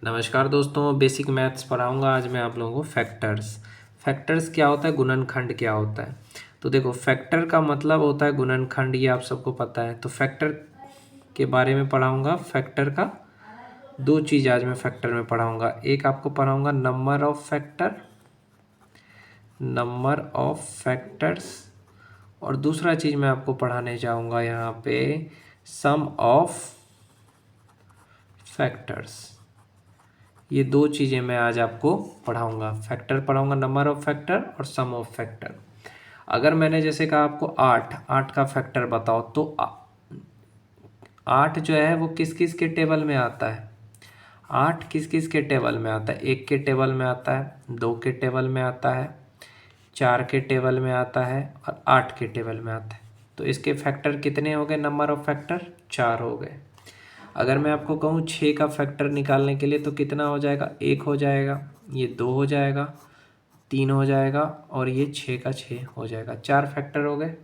नमस्कार दोस्तों, basic maths पढ़ाऊंगा आज मैं आप लोगों को फैक्टर्स। फैक्टर्स क्या होता है, गुणनखंड क्या होता है। तो देखो, फैक्टर का मतलब होता है गुणनखंड, ये आप सबको पता है। तो फैक्टर के बारे में पढ़ाऊंगा। फैक्टर का दो चीज़ आज मैं फैक्टर में पढ़ाऊंगा। एक आपको पढ़ाऊंगा number of factor, number of factors, और दूसरा चीज़ मैं आपको पढ़ाने जाऊंगा यहाँ पे सम ऑफ फैक्टर्स। ये दो चीज़ें मैं आज आपको पढ़ाऊंगा। फैक्टर पढ़ाऊंगा, नंबर ऑफ फैक्टर और सम ऑफ फैक्टर। अगर मैंने जैसे कहा आपको आठ आठ का फैक्टर बताओ, तो आठ जो है वो किस किस के टेबल में आता है। आठ किस किस के टेबल में आता है। एक के टेबल में आता है, दो के टेबल में आता है, चार के टेबल में आता है और आठ के टेबल में आता है। तो इसके फैक्टर कितने हो गए, नंबर ऑफ फैक्टर चार हो गए। अगर मैं आपको कहूँ छः का फैक्टर निकालने के लिए तो कितना हो जाएगा, एक हो जाएगा, ये दो हो जाएगा, तीन हो जाएगा और ये छः का छः हो जाएगा। चार फैक्टर हो गए।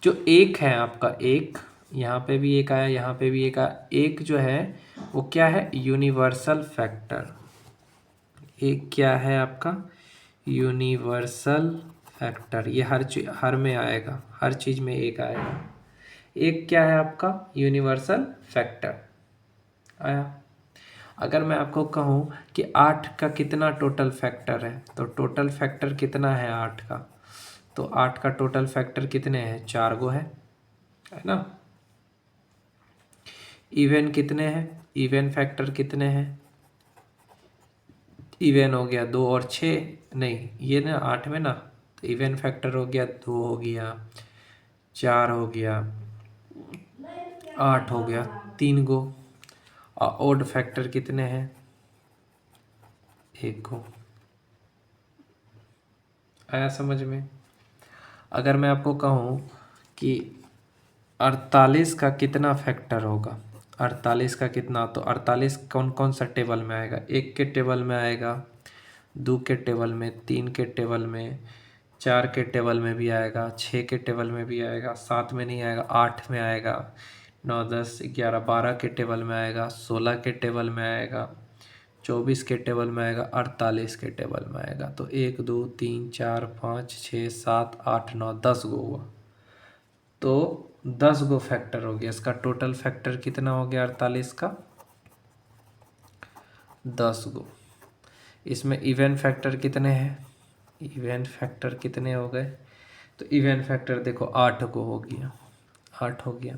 जो एक है आपका, एक यहाँ पे भी एक आया, यहाँ पे भी एक आया। एक जो है वो क्या है, यूनिवर्सल फैक्टर। एक क्या है आपका, यूनिवर्सल फैक्टर। ये हर में आएगा, हर चीज़ में एक आएगा। एक क्या है आपका, यूनिवर्सल फैक्टर आया। अगर मैं आपको कहूँ कि आठ का कितना टोटल फैक्टर है, तो टोटल फैक्टर कितना है आठ का, तो आठ का टोटल फैक्टर कितने हैं, चार गो है ना। इवन कितने हैं, इवन फैक्टर कितने हैं, इवन हो गया दो और छः, नहीं ये ना आठ में ना, तो इवन फैक्टर हो गया दो, हो गया चार, हो गया आठ, हो गया तीन गो। और ओड फैक्टर कितने हैं, एक गो। आया समझ में। अगर मैं आपको कहूँ कि 48 का कितना फैक्टर होगा, 48 का कितना, तो 48 कौन कौन सा टेबल में आएगा, एक के टेबल में आएगा, दो के टेबल में, तीन के टेबल में, चार के टेबल में भी आएगा, छः के टेबल में भी आएगा, सात में नहीं आएगा, आठ में आएगा, 9 10 11 12 के टेबल में आएगा, 16 के टेबल में आएगा, 24 के टेबल में आएगा, 48 के टेबल में आएगा। तो एक दो तीन चार पाँच छः सात आठ नौ 10 गो हुआ। तो 10 गो फैक्टर हो गया। इसका टोटल फैक्टर कितना हो गया 48 का, 10 गो। इसमें इवन फैक्टर कितने हैं, इवन फैक्टर कितने हो गए, तो इवन फैक्टर देखो 8 गो हो गया, 8 हो गया।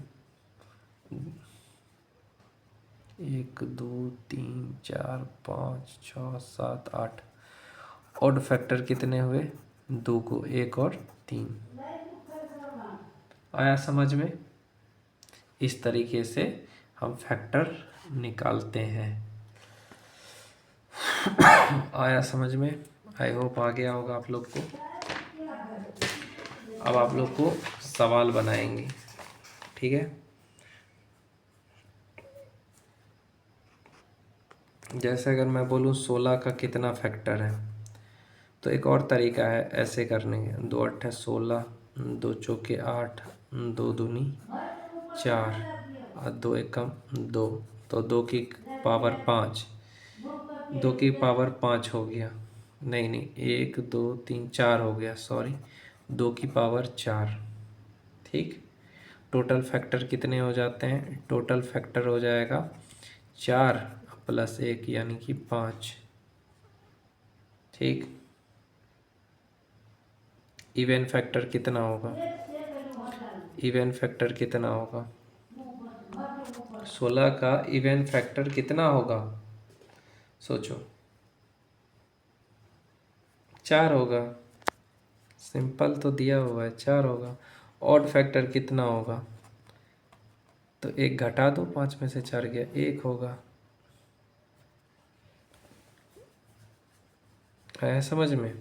एक दो तीन चार पाँच छः सात आठ। ऑड फैक्टर कितने हुए, दो को, एक और तीन। आया समझ में। इस तरीके से हम फैक्टर निकालते हैं। आया समझ में। आई होप आ गया होगा आप लोग को। अब आप लोग को सवाल बनाएंगे, ठीक है। जैसे अगर मैं बोलूँ 16 का कितना फैक्टर है, तो एक और तरीका है ऐसे करने के। दो अट्ठे 16, दो चौके 8, दो दूनी 4 और दो एकम 2, तो 2 की पावर 5, 2 की पावर 5 हो गया। नहीं नहीं, 1 2 3 4 हो गया, सॉरी, 2 की पावर 4। ठीक। टोटल फैक्टर कितने हो जाते हैं, टोटल फैक्टर हो जाएगा 4 प्लस 1 यानी कि 5। ठीक। इवन फैक्टर कितना होगा, इवन फैक्टर कितना होगा, 16 का इवन फैक्टर कितना होगा, सोचो। 4 होगा, सिंपल तो दिया हुआ है, 4 होगा। ऑड फैक्टर कितना होगा, तो एक घटा दो, 5 में से 4 गया, 1 होगा। है समझ में।